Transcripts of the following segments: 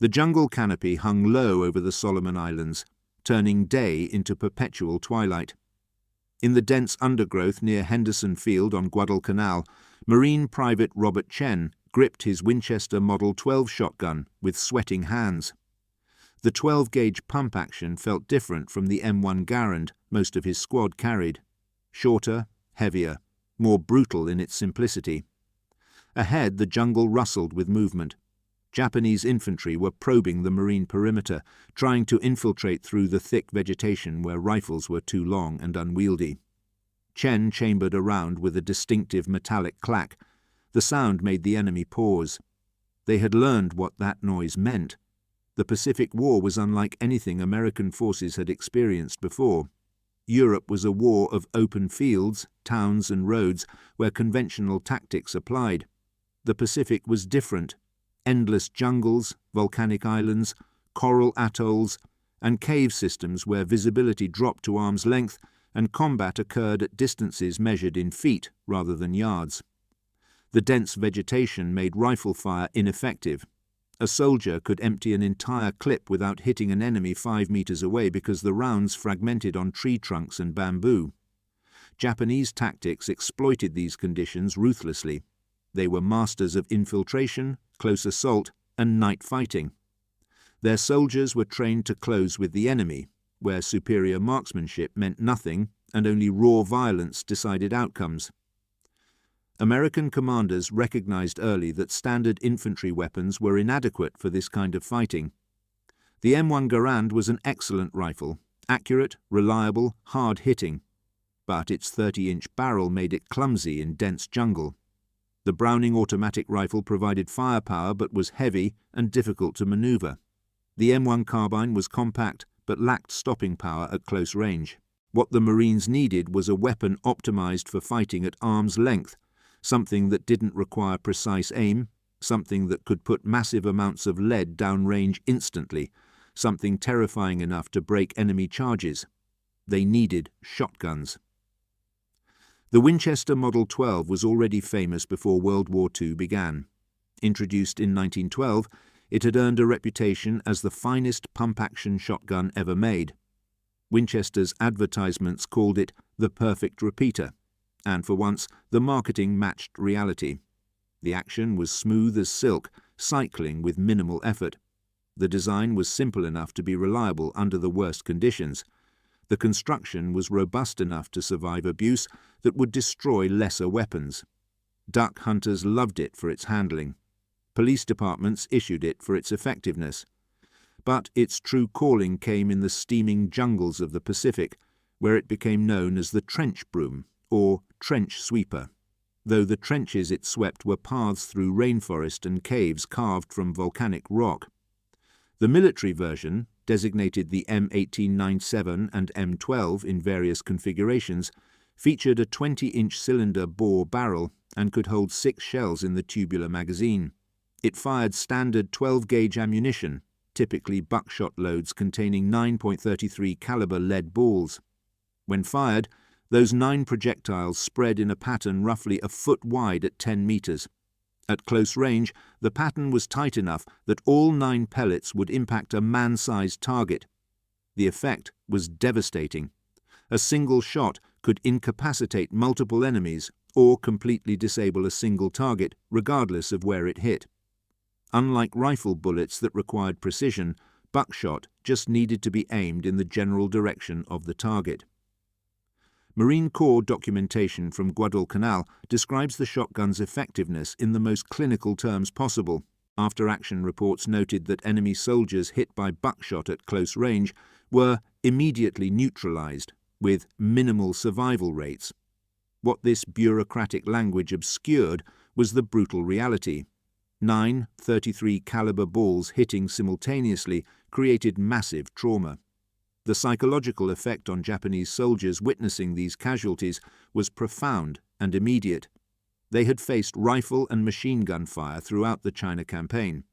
The jungle canopy hung low over the Solomon Islands, turning day into perpetual twilight. In the dense undergrowth near Henderson Field on Guadalcanal, Marine Private Robert Chen gripped his Winchester Model 12 shotgun with sweating hands. The 12-gauge pump action felt different from the M1 Garand most of his squad carried. Shorter, heavier, more brutal in its simplicity. Ahead, the jungle rustled with movement. Japanese infantry were probing the marine perimeter, trying to infiltrate through the thick vegetation where rifles were too long and unwieldy. Chen chambered around with a distinctive metallic clack. The sound made the enemy pause. They had learned what that noise meant. The Pacific War was unlike anything American forces had experienced before. Europe was a war of open fields, towns and roads where conventional tactics applied. The Pacific was different. Endless jungles, volcanic islands, coral atolls, and cave systems where visibility dropped to arm's length and combat occurred at distances measured in feet rather than yards. The dense vegetation made rifle fire ineffective. A soldier could empty an entire clip without hitting an enemy 5 meters away because the rounds fragmented on tree trunks and bamboo. Japanese tactics exploited these conditions ruthlessly. They were masters of infiltration, close assault, and night fighting. Their soldiers were trained to close with the enemy, where superior marksmanship meant nothing and only raw violence decided outcomes. American commanders recognized early that standard infantry weapons were inadequate for this kind of fighting. The M1 Garand was an excellent rifle, accurate, reliable, hard-hitting, but its 30-inch barrel made it clumsy in dense jungle. The Browning automatic rifle provided firepower but was heavy and difficult to maneuver. The M1 carbine was compact but lacked stopping power at close range. What the Marines needed was a weapon optimized for fighting at arm's length, something that didn't require precise aim, something that could put massive amounts of lead downrange instantly, something terrifying enough to break enemy charges. They needed shotguns. The Winchester Model 12 was already famous before World War II began. Introduced in 1912, it had earned a reputation as the finest pump-action shotgun ever made. Winchester's advertisements called it the perfect repeater, and for once the marketing matched reality. The action was smooth as silk, cycling with minimal effort. The design was simple enough to be reliable under the worst conditions. The construction was robust enough to survive abuse that would destroy lesser weapons. Duck hunters loved it for its handling. Police departments issued it for its effectiveness. But its true calling came in the steaming jungles of the Pacific, where it became known as the trench broom, or trench sweeper, though the trenches it swept were paths through rainforest and caves carved from volcanic rock. The military version, designated the M1897 and M12 in various configurations, featured a 20-inch cylinder bore barrel and could hold 6 shells in the tubular magazine. It fired standard 12-gauge ammunition, typically buckshot loads containing 9.33 caliber lead balls. When fired, those 9 projectiles spread in a pattern roughly a foot wide at 10 meters. At close range, the pattern was tight enough that all 9 pellets would impact a man-sized target. The effect was devastating. A single shot could incapacitate multiple enemies or completely disable a single target, regardless of where it hit. Unlike rifle bullets that required precision, buckshot just needed to be aimed in the general direction of the target. Marine Corps documentation from Guadalcanal describes the shotgun's effectiveness in the most clinical terms possible. After-action reports noted that enemy soldiers hit by buckshot at close range were immediately neutralized, with minimal survival rates. What this bureaucratic language obscured was the brutal reality. 9 .33 caliber balls hitting simultaneously created massive trauma. The psychological effect on Japanese soldiers witnessing these casualties was profound and immediate. They had faced rifle and machine gun fire throughout the China campaign.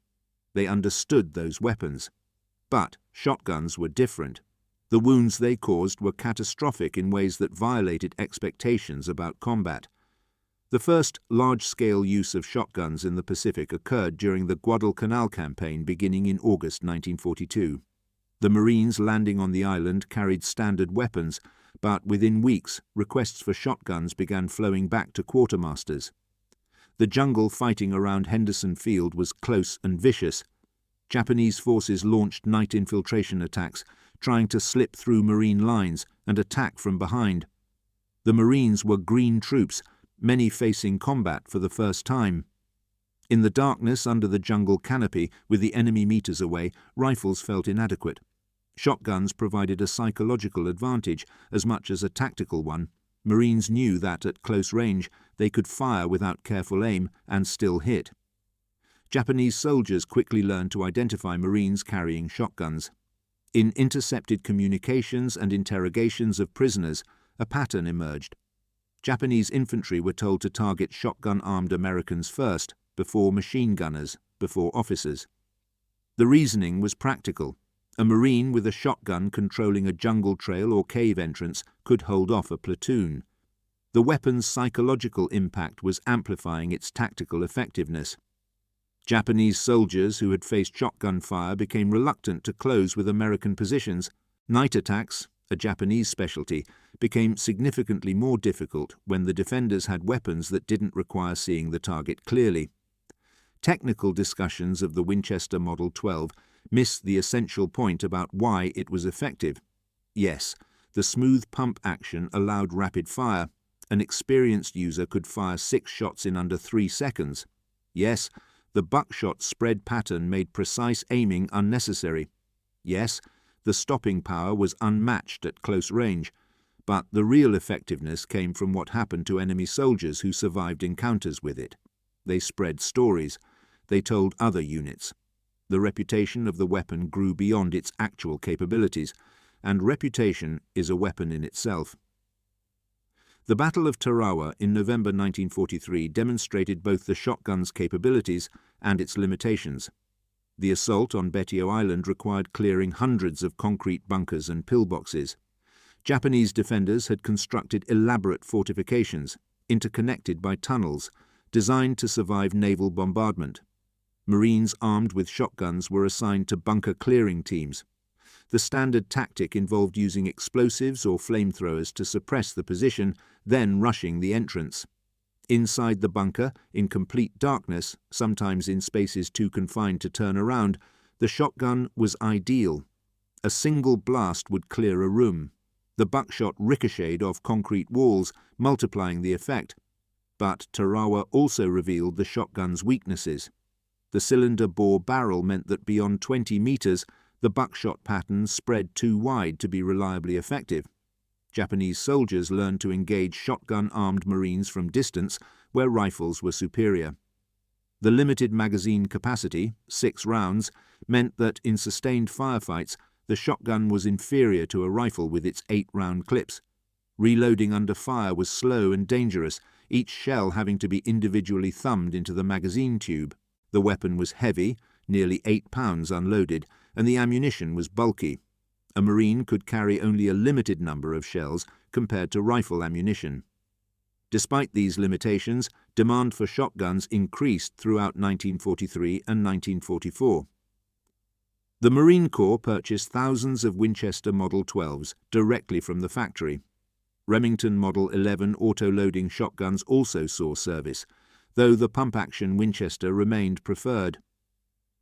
They understood those weapons. But shotguns were different. The wounds they caused were catastrophic in ways that violated expectations about combat. The first large-scale use of shotguns in the Pacific occurred during the Guadalcanal campaign beginning in August 1942. The Marines landing on the island carried standard weapons, but within weeks, requests for shotguns began flowing back to quartermasters. The jungle fighting around Henderson Field was close and vicious. Japanese forces launched night infiltration attacks, trying to slip through Marine lines and attack from behind. The Marines were green troops, many facing combat for the first time. In the darkness under the jungle canopy, with the enemy meters away, rifles felt inadequate. Shotguns provided a psychological advantage as much as a tactical one. Marines knew that at close range they could fire without careful aim and still hit. Japanese soldiers quickly learned to identify Marines carrying shotguns. In intercepted communications and interrogations of prisoners, a pattern emerged. Japanese infantry were told to target shotgun-armed Americans first, before machine gunners, before officers. The reasoning was practical. A Marine with a shotgun controlling a jungle trail or cave entrance could hold off a platoon. The weapon's psychological impact was amplifying its tactical effectiveness. Japanese soldiers who had faced shotgun fire became reluctant to close with American positions. Night attacks, a Japanese specialty, became significantly more difficult when the defenders had weapons that didn't require seeing the target clearly. Technical discussions of the Winchester Model 12 missed the essential point about why it was effective. Yes, the smooth pump action allowed rapid fire. An experienced user could fire 6 shots in under 3 seconds. Yes, the buckshot spread pattern made precise aiming unnecessary. Yes, the stopping power was unmatched at close range. But the real effectiveness came from what happened to enemy soldiers who survived encounters with it. They spread stories. They told other units. The reputation of the weapon grew beyond its actual capabilities, and reputation is a weapon in itself. The Battle of Tarawa in November 1943 demonstrated both the shotgun's capabilities and its limitations. The assault on Betio Island required clearing hundreds of concrete bunkers and pillboxes. Japanese defenders had constructed elaborate fortifications, interconnected by tunnels, designed to survive naval bombardment. Marines armed with shotguns were assigned to bunker clearing teams. The standard tactic involved using explosives or flamethrowers to suppress the position, then rushing the entrance. Inside the bunker, in complete darkness, sometimes in spaces too confined to turn around, the shotgun was ideal. A single blast would clear a room. The buckshot ricocheted off concrete walls, multiplying the effect. But Tarawa also revealed the shotgun's weaknesses. The cylinder-bore barrel meant that beyond 20 meters, the buckshot pattern spread too wide to be reliably effective. Japanese soldiers learned to engage shotgun-armed Marines from distance, where rifles were superior. The limited magazine capacity, 6 rounds, meant that in sustained firefights, the shotgun was inferior to a rifle with its 8-round clips. Reloading under fire was slow and dangerous, each shell having to be individually thumbed into the magazine tube. The weapon was heavy, nearly 8 pounds unloaded, and the ammunition was bulky. A Marine could carry only a limited number of shells compared to rifle ammunition. Despite these limitations, demand for shotguns increased throughout 1943 and 1944. The Marine Corps purchased thousands of Winchester Model 12s directly from the factory. Remington Model 11 auto-loading shotguns also saw service, though the pump-action Winchester remained preferred.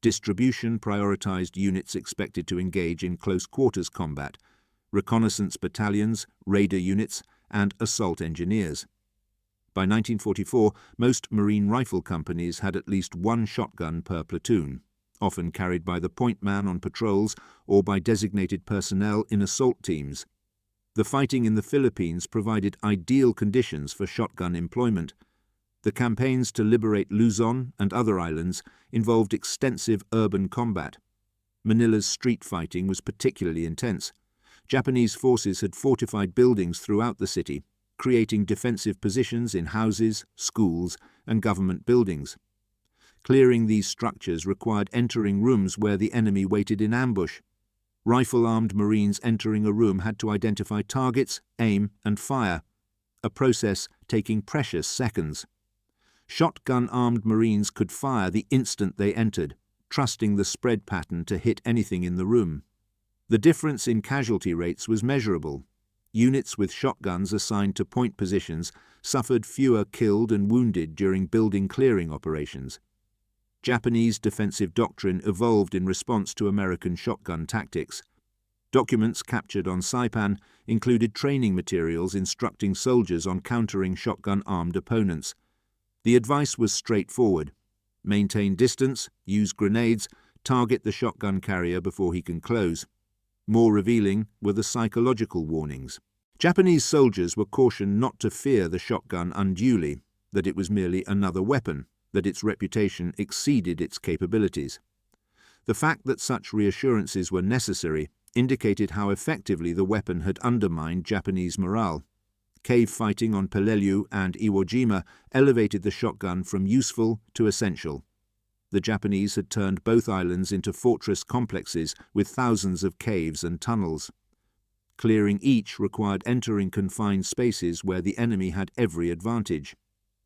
Distribution prioritized units expected to engage in close-quarters combat, reconnaissance battalions, raider units, and assault engineers. By 1944, most Marine rifle companies had at least 1 shotgun per platoon, often carried by the point man on patrols or by designated personnel in assault teams. The fighting in the Philippines provided ideal conditions for shotgun employment. The campaigns to liberate Luzon and other islands involved extensive urban combat. Manila's street fighting was particularly intense. Japanese forces had fortified buildings throughout the city, creating defensive positions in houses, schools, and government buildings. Clearing these structures required entering rooms where the enemy waited in ambush. Rifle-armed Marines entering a room had to identify targets, aim, and fire, a process taking precious seconds. Shotgun-armed Marines could fire the instant they entered, trusting the spread pattern to hit anything in the room. The difference in casualty rates was measurable. Units with shotguns assigned to point positions suffered fewer killed and wounded during building clearing operations. Japanese defensive doctrine evolved in response to American shotgun tactics. Documents captured on Saipan included training materials instructing soldiers on countering shotgun-armed opponents. The advice was straightforward: maintain distance, use grenades, target the shotgun carrier before he can close. More revealing were the psychological warnings. Japanese soldiers were cautioned not to fear the shotgun unduly, that it was merely another weapon, that its reputation exceeded its capabilities. The fact that such reassurances were necessary indicated how effectively the weapon had undermined Japanese morale. Cave fighting on Peleliu and Iwo Jima elevated the shotgun from useful to essential. The Japanese had turned both islands into fortress complexes with thousands of caves and tunnels. Clearing each required entering confined spaces where the enemy had every advantage.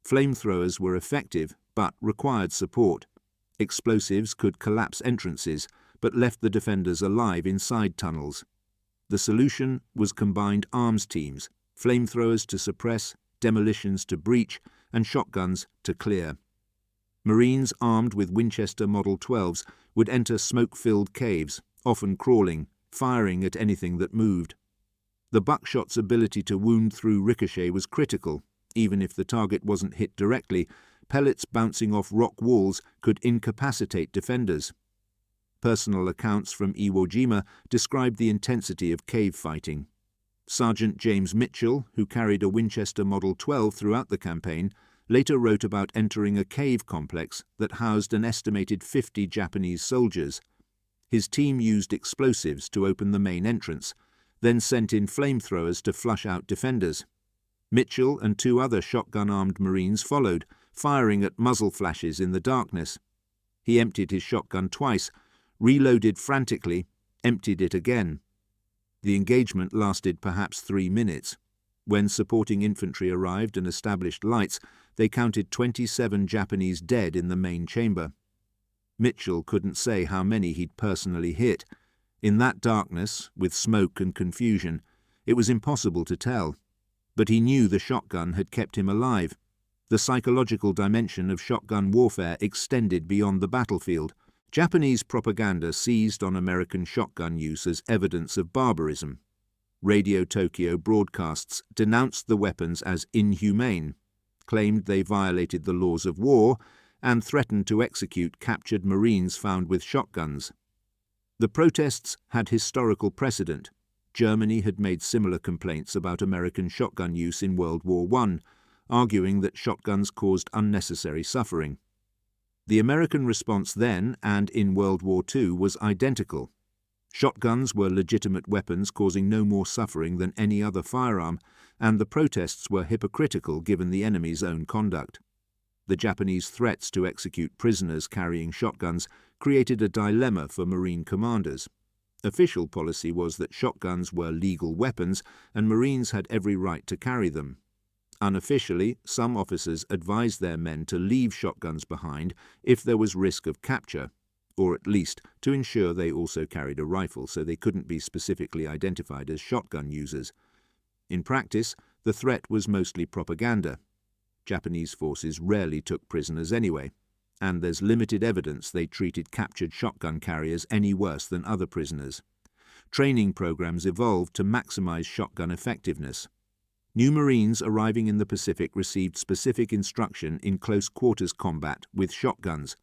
Flamethrowers were effective, but required support. Explosives could collapse entrances, but left the defenders alive inside tunnels. The solution was combined arms teams, flamethrowers to suppress, demolitions to breach, and shotguns to clear. Marines armed with Winchester Model 12s would enter smoke-filled caves, often crawling, firing at anything that moved. The buckshot's ability to wound through ricochet was critical. Even if the target wasn't hit directly, pellets bouncing off rock walls could incapacitate defenders. Personal accounts from Iwo Jima described the intensity of cave fighting. Sergeant James Mitchell, who carried a Winchester Model 12 throughout the campaign, later wrote about entering a cave complex that housed an estimated 50 Japanese soldiers. His team used explosives to open the main entrance, then sent in flamethrowers to flush out defenders. Mitchell and 2 other shotgun-armed Marines followed, firing at muzzle flashes in the darkness. He emptied his shotgun twice, reloaded frantically, emptied it again. The engagement lasted perhaps 3 minutes. When supporting infantry arrived and established lights, they counted 27 Japanese dead in the main chamber. Mitchell couldn't say how many he'd personally hit. In that darkness, with smoke and confusion, it was impossible to tell. But he knew the shotgun had kept him alive. The psychological dimension of shotgun warfare extended beyond the battlefield. Japanese propaganda seized on American shotgun use as evidence of barbarism. Radio Tokyo broadcasts denounced the weapons as inhumane, claimed they violated the laws of war, and threatened to execute captured Marines found with shotguns. The protests had historical precedent. Germany had made similar complaints about American shotgun use in World War I, arguing that shotguns caused unnecessary suffering. The American response then and in World War II was identical. Shotguns were legitimate weapons causing no more suffering than any other firearm, and the protests were hypocritical given the enemy's own conduct. The Japanese threats to execute prisoners carrying shotguns created a dilemma for Marine commanders. Official policy was that shotguns were legal weapons and Marines had every right to carry them. Unofficially, some officers advised their men to leave shotguns behind if there was risk of capture, or at least to ensure they also carried a rifle so they couldn't be specifically identified as shotgun users. In practice, the threat was mostly propaganda. Japanese forces rarely took prisoners anyway, and there's limited evidence they treated captured shotgun carriers any worse than other prisoners. Training programs evolved to maximize shotgun effectiveness. New Marines arriving in the Pacific received specific instruction in close-quarters combat with shotguns.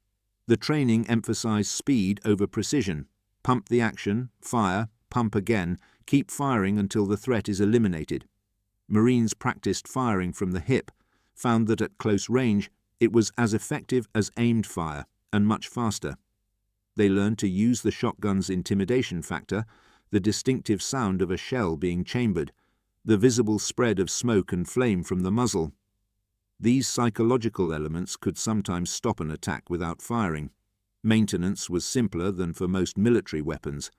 The training emphasized speed over precision. Pump the action, fire, pump again, keep firing until the threat is eliminated. Marines practiced firing from the hip, found that at close range it was as effective as aimed fire and much faster. They learned to use the shotgun's intimidation factor, the distinctive sound of a shell being chambered, the visible spread of smoke and flame from the muzzle. These psychological elements could sometimes stop an attack without firing. Maintenance was simpler than for most military weapons.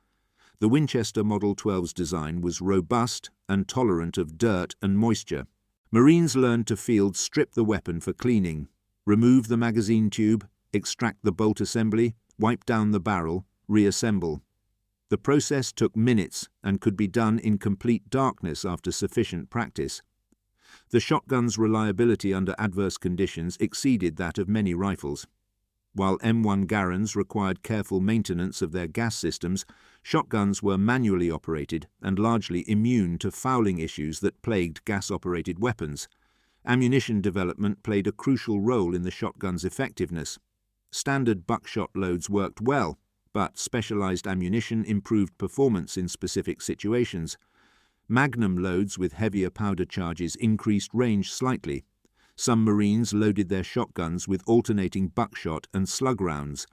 The Winchester Model 12's design was robust and tolerant of dirt and moisture. Marines learned to field strip the weapon for cleaning. Remove the magazine tube, extract the bolt assembly, wipe down the barrel, reassemble. The process took minutes and could be done in complete darkness after sufficient practice. The shotgun's reliability under adverse conditions exceeded that of many rifles. While M1 Garans required careful maintenance of their gas systems, shotguns were manually operated and largely immune to fouling issues that plagued gas-operated weapons. Ammunition development played a crucial role in the shotgun's effectiveness. Standard buckshot loads worked well, but specialized ammunition improved performance in specific situations. Magnum loads with heavier powder charges increased range slightly. Some Marines loaded their shotguns with alternating buckshot and slug rounds.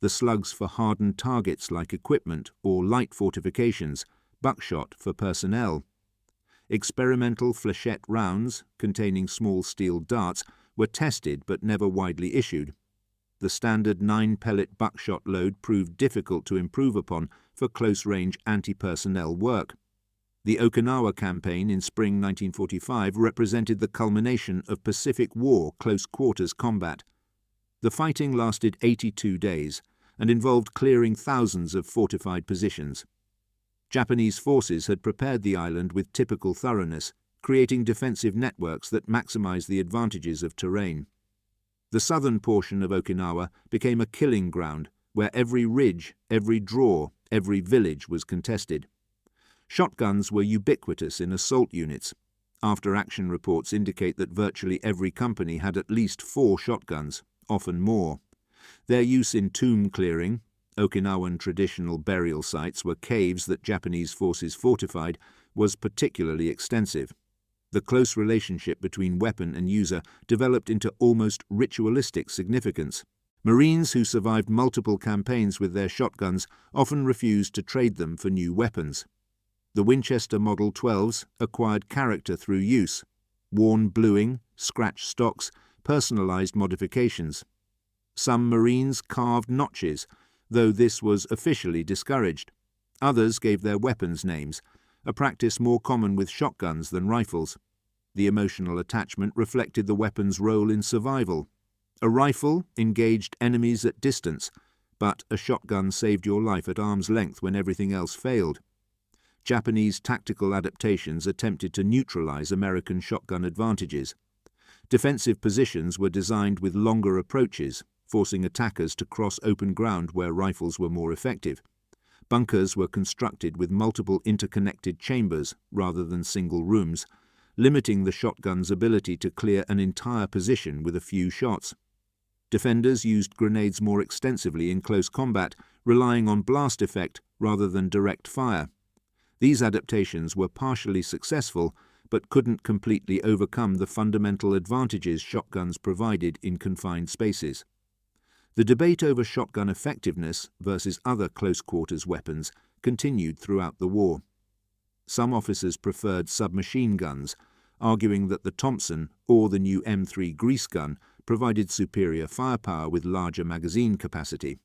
The slugs for hardened targets like equipment or light fortifications, buckshot for personnel. Experimental flechette rounds, containing small steel darts, were tested but never widely issued. The standard 9-pellet buckshot load proved difficult to improve upon for close-range anti-personnel work. The Okinawa campaign in spring 1945 represented the culmination of Pacific War close-quarters combat. The fighting lasted 82 days and involved clearing thousands of fortified positions. Japanese forces had prepared the island with typical thoroughness, creating defensive networks that maximized the advantages of terrain. The southern portion of Okinawa became a killing ground where every ridge, every draw, every village was contested. Shotguns were ubiquitous in assault units. After-action reports indicate that virtually every company had at least 4 shotguns, often more. Their use in tomb clearing, Okinawan traditional burial sites were caves that Japanese forces fortified, was particularly extensive. The close relationship between weapon and user developed into almost ritualistic significance. Marines who survived multiple campaigns with their shotguns often refused to trade them for new weapons. The Winchester Model 12s acquired character through use, worn bluing, scratched stocks, personalized modifications. Some Marines carved notches, though this was officially discouraged. Others gave their weapons names, a practice more common with shotguns than rifles. The emotional attachment reflected the weapon's role in survival. A rifle engaged enemies at distance, but a shotgun saved your life at arm's length when everything else failed. Japanese tactical adaptations attempted to neutralize American shotgun advantages. Defensive positions were designed with longer approaches, forcing attackers to cross open ground where rifles were more effective. Bunkers were constructed with multiple interconnected chambers rather than single rooms, limiting the shotgun's ability to clear an entire position with a few shots. Defenders used grenades more extensively in close combat, relying on blast effect rather than direct fire. These adaptations were partially successful, but couldn't completely overcome the fundamental advantages shotguns provided in confined spaces. The debate over shotgun effectiveness versus other close-quarters weapons continued throughout the war. Some officers preferred submachine guns, arguing that the Thompson or the new M3 grease gun provided superior firepower with larger magazine capacity.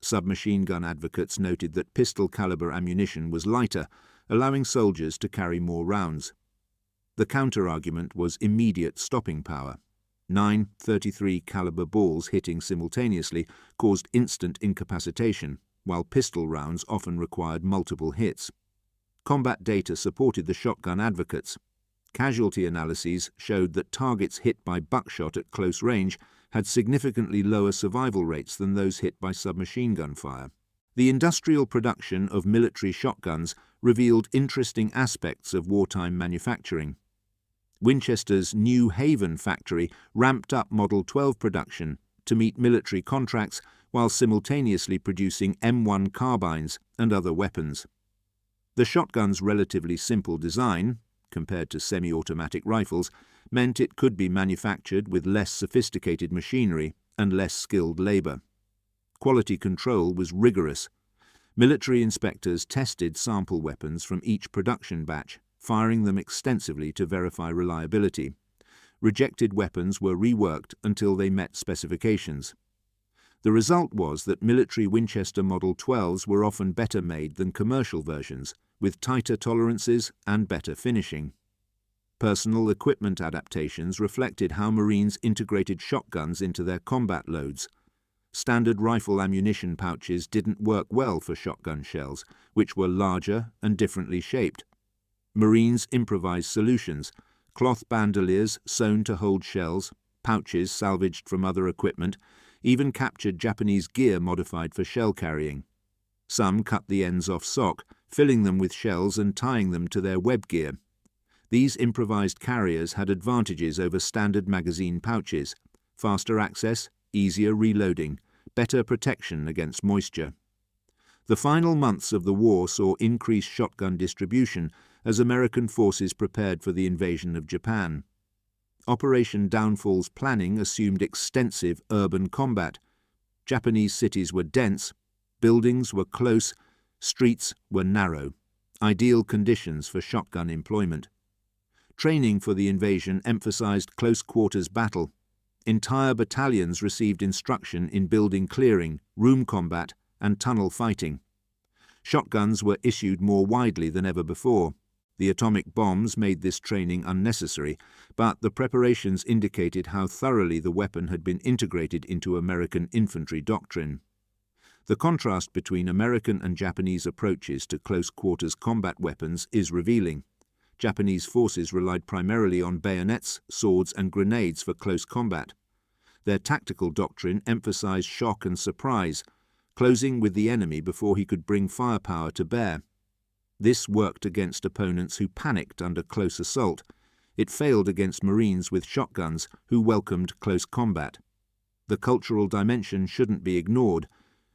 Submachine gun advocates noted that pistol-caliber ammunition was lighter, allowing soldiers to carry more rounds. The counter-argument was immediate stopping power. 9 .33 caliber balls hitting simultaneously caused instant incapacitation, while pistol rounds often required multiple hits. Combat data supported the shotgun advocates. Casualty analyses showed that targets hit by buckshot at close range had significantly lower survival rates than those hit by submachine gun fire. The industrial production of military shotguns revealed interesting aspects of wartime manufacturing. Winchester's New Haven factory ramped up Model 12 production to meet military contracts while simultaneously producing M1 carbines and other weapons. The shotgun's relatively simple design, compared to semi-automatic rifles, meant it could be manufactured with less sophisticated machinery and less skilled labor. Quality control was rigorous. Military inspectors tested sample weapons from each production batch, firing them extensively to verify reliability. Rejected weapons were reworked until they met specifications. The result was that military Winchester Model 12s were often better made than commercial versions, with tighter tolerances and better finishing. Personal equipment adaptations reflected how Marines integrated shotguns into their combat loads. Standard rifle ammunition pouches didn't work well for shotgun shells, which were larger and differently shaped. Marines improvised solutions: cloth bandoliers sewn to hold shells, pouches salvaged from other equipment, even captured Japanese gear modified for shell carrying. Some cut the ends off sock, filling them with shells and tying them to their web gear. These improvised carriers had advantages over standard magazine pouches: faster access, easier reloading, better protection against moisture. The final months of the war saw increased shotgun distribution as American forces prepared for the invasion of Japan. Operation Downfall's planning assumed extensive urban combat. Japanese cities were dense, buildings were close, streets were narrow, ideal conditions for shotgun employment. Training for the invasion emphasized close-quarters battle. Entire battalions received instruction in building clearing, room combat, and tunnel fighting. Shotguns were issued more widely than ever before. The atomic bombs made this training unnecessary, but the preparations indicated how thoroughly the weapon had been integrated into American infantry doctrine. The contrast between American and Japanese approaches to close-quarters combat weapons is revealing. Japanese forces relied primarily on bayonets, swords, and grenades for close combat. Their tactical doctrine emphasized shock and surprise, closing with the enemy before he could bring firepower to bear. This worked against opponents who panicked under close assault. It failed against Marines with shotguns who welcomed close combat. The cultural dimension shouldn't be ignored.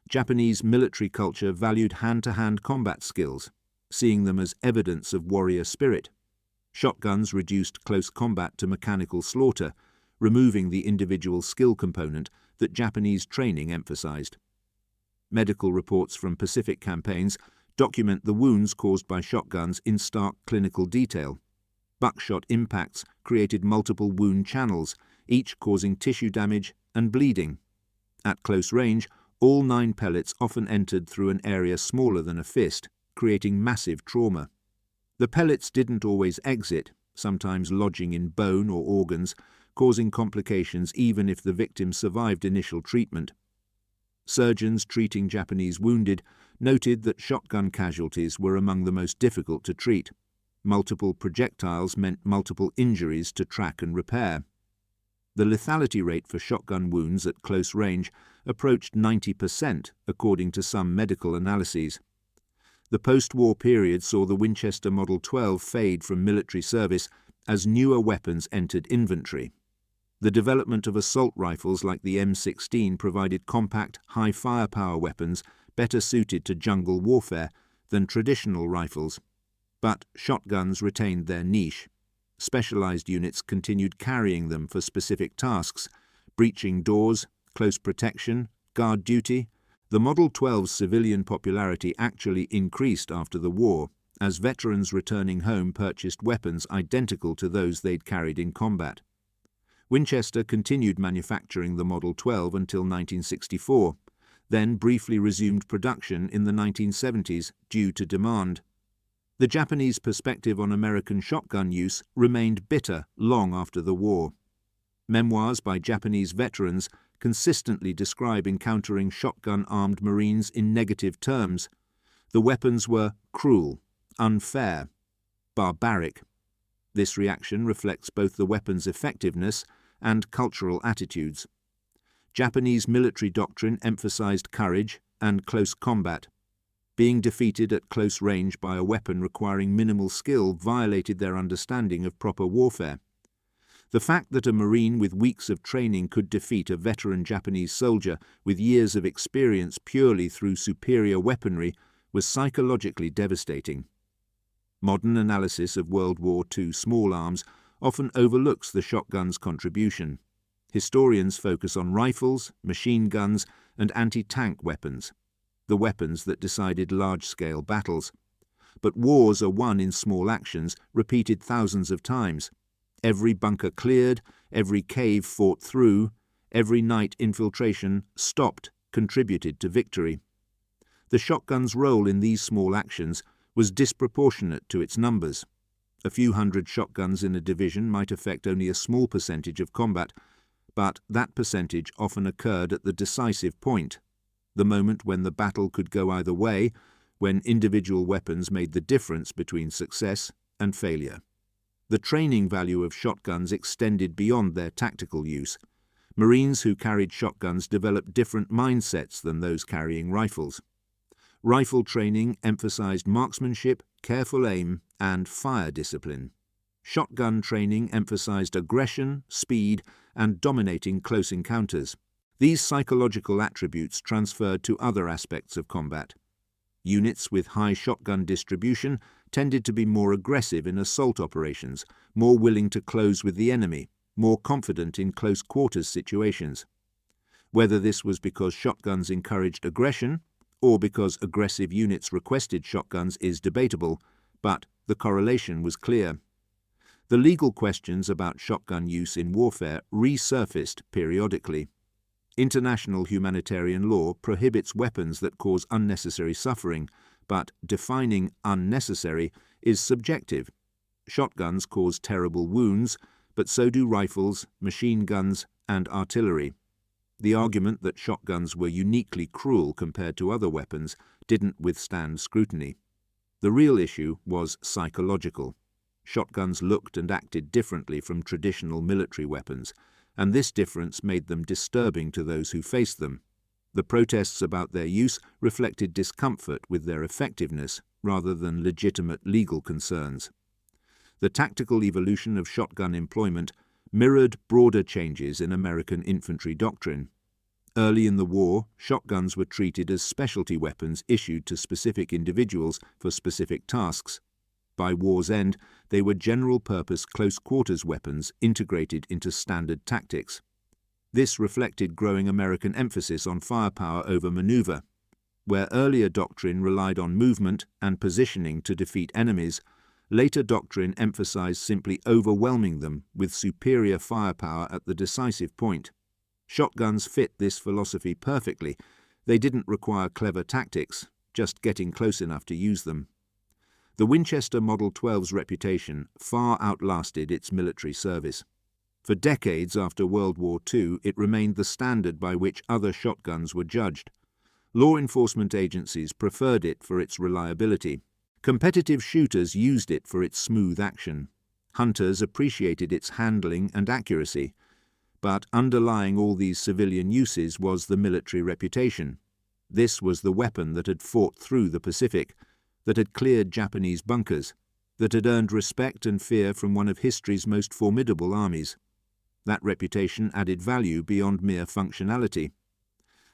Japanese military culture valued hand-to-hand combat skills, seeing them as evidence of warrior spirit. Shotguns reduced close combat to mechanical slaughter, removing the individual skill component that Japanese training emphasized. Medical reports from Pacific campaigns document the wounds caused by shotguns in stark clinical detail. Buckshot impacts created multiple wound channels, each causing tissue damage and bleeding. At close range, all 9 pellets often entered through an area smaller than a fist, creating massive trauma. The pellets didn't always exit, sometimes lodging in bone or organs, causing complications even if the victim survived initial treatment. Surgeons treating Japanese wounded noted that shotgun casualties were among the most difficult to treat. Multiple projectiles meant multiple injuries to track and repair. The lethality rate for shotgun wounds at close range approached 90%, according to some medical analyses. The post-war period saw the Winchester Model 12 fade from military service as newer weapons entered inventory. The development of assault rifles like the M16 provided compact, high firepower weapons better suited to jungle warfare than traditional rifles. But shotguns retained their niche. Specialized units continued carrying them for specific tasks: breaching doors, close protection, guard duty. The Model 12's civilian popularity actually increased after the war, as veterans returning home purchased weapons identical to those they'd carried in combat. Winchester continued manufacturing the Model 12 until 1964, then briefly resumed production in the 1970s due to demand. The Japanese perspective on American shotgun use remained bitter long after the war. Memoirs by Japanese veterans consistently describe encountering shotgun-armed Marines in negative terms. The weapons were cruel, unfair, barbaric. This reaction reflects both the weapon's effectiveness and cultural attitudes. Japanese military doctrine emphasized courage and close combat. Being defeated at close range by a weapon requiring minimal skill violated their understanding of proper warfare. The fact that a Marine with weeks of training could defeat a veteran Japanese soldier with years of experience purely through superior weaponry was psychologically devastating. Modern analysis of World War II small arms often overlooks the shotgun's contribution. Historians focus on rifles, machine guns, and anti-tank weapons, the weapons that decided large-scale battles. But wars are won in small actions, repeated thousands of times. Every bunker cleared, every cave fought through, every night infiltration stopped contributed to victory. The shotgun's role in these small actions was disproportionate to its numbers. A few hundred shotguns in a division might affect only a small percentage of combat, but that percentage often occurred at the decisive point, the moment when the battle could go either way, when individual weapons made the difference between success and failure. The training value of shotguns extended beyond their tactical use. Marines who carried shotguns developed different mindsets than those carrying rifles. Rifle training emphasized marksmanship, careful aim, and fire discipline. Shotgun training emphasized aggression, speed, and dominating close encounters. These psychological attributes transferred to other aspects of combat. Units with high shotgun distribution tended to be more aggressive in assault operations, more willing to close with the enemy, more confident in close quarters situations. Whether this was because shotguns encouraged aggression or because aggressive units requested shotguns is debatable, but the correlation was clear. The legal questions about shotgun use in warfare resurfaced periodically. International humanitarian law prohibits weapons that cause unnecessary suffering, but defining unnecessary is subjective. Shotguns cause terrible wounds, but so do rifles, machine guns, and artillery. The argument that shotguns were uniquely cruel compared to other weapons didn't withstand scrutiny. The real issue was psychological. Shotguns looked and acted differently from traditional military weapons, and this difference made them disturbing to those who faced them. The protests about their use reflected discomfort with their effectiveness rather than legitimate legal concerns. The tactical evolution of shotgun employment mirrored broader changes in American infantry doctrine. Early in the war, shotguns were treated as specialty weapons issued to specific individuals for specific tasks. By war's end, they were general-purpose close-quarters weapons integrated into standard tactics. This reflected growing American emphasis on firepower over maneuver. Where earlier doctrine relied on movement and positioning to defeat enemies, later doctrine emphasized simply overwhelming them with superior firepower at the decisive point. Shotguns fit this philosophy perfectly. They didn't require clever tactics, just getting close enough to use them. The Winchester Model 12's reputation far outlasted its military service. For decades after World War II, it remained the standard by which other shotguns were judged. Law enforcement agencies preferred it for its reliability. Competitive shooters used it for its smooth action. Hunters appreciated its handling and accuracy. But underlying all these civilian uses was the military reputation. This was the weapon that had fought through the Pacific, that had cleared Japanese bunkers, that had earned respect and fear from one of history's most formidable armies. That reputation added value beyond mere functionality.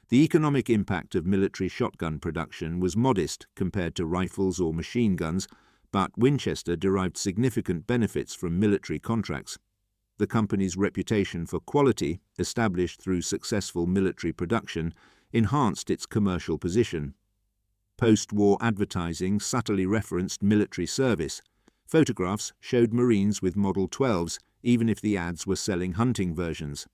The economic impact of military shotgun production was modest compared to rifles or machine guns, but Winchester derived significant benefits from military contracts. The company's reputation for quality, established through successful military production, enhanced its commercial position. Post-war advertising subtly referenced military service. Photographs showed Marines with Model 12s, even if the ads were selling hunting versions.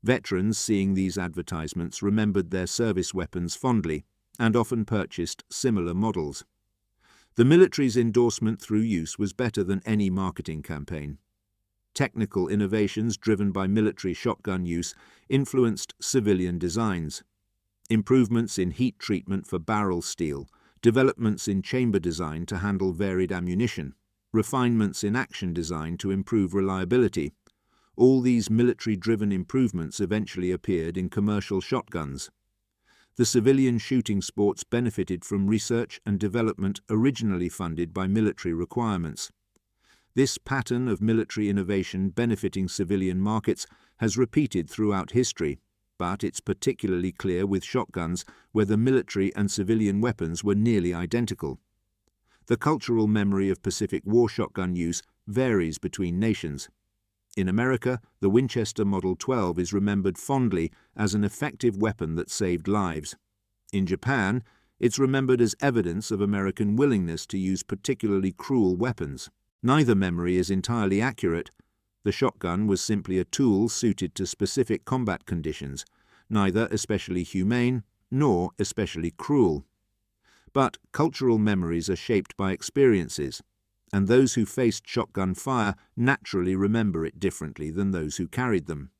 Veterans seeing these advertisements remembered their service weapons fondly and often purchased similar models. The military's endorsement through use was better than any marketing campaign. Technical innovations driven by military shotgun use influenced civilian designs. Improvements in heat treatment for barrel steel, developments in chamber design to handle varied ammunition, refinements in action design to improve reliability. All these military-driven improvements eventually appeared in commercial shotguns. The civilian shooting sports benefited from research and development originally funded by military requirements. This pattern of military innovation benefiting civilian markets has repeated throughout history, but it's particularly clear with shotguns where the military and civilian weapons were nearly identical. The cultural memory of Pacific War shotgun use varies between nations. In America, the Winchester Model 12 is remembered fondly as an effective weapon that saved lives. In Japan, it's remembered as evidence of American willingness to use particularly cruel weapons. Neither memory is entirely accurate. The shotgun was simply a tool suited to specific combat conditions, neither especially humane nor especially cruel. But cultural memories are shaped by experiences. and those who faced shotgun fire naturally remember it differently than those who carried them.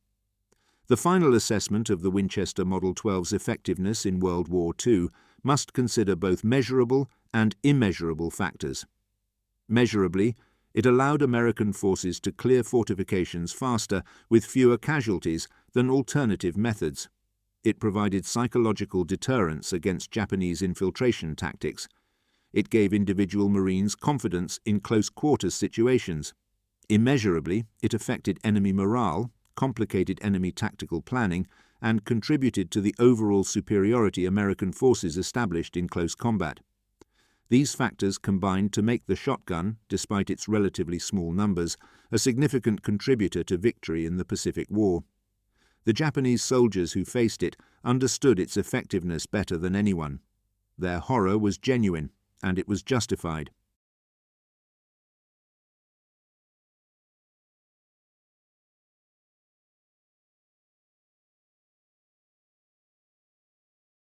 The final assessment of the Winchester Model 12's effectiveness in World War II must consider both measurable and immeasurable factors. Measurably, it allowed American forces to clear fortifications faster with fewer casualties than alternative methods. It provided psychological deterrence against Japanese infiltration tactics. It gave individual Marines confidence in close-quarters situations. Immeasurably, it affected enemy morale, complicated enemy tactical planning, and contributed to the overall superiority American forces established in close combat. These factors combined to make the shotgun, despite its relatively small numbers, a significant contributor to victory in the Pacific War. The Japanese soldiers who faced it understood its effectiveness better than anyone. Their horror was genuine, and it was justified.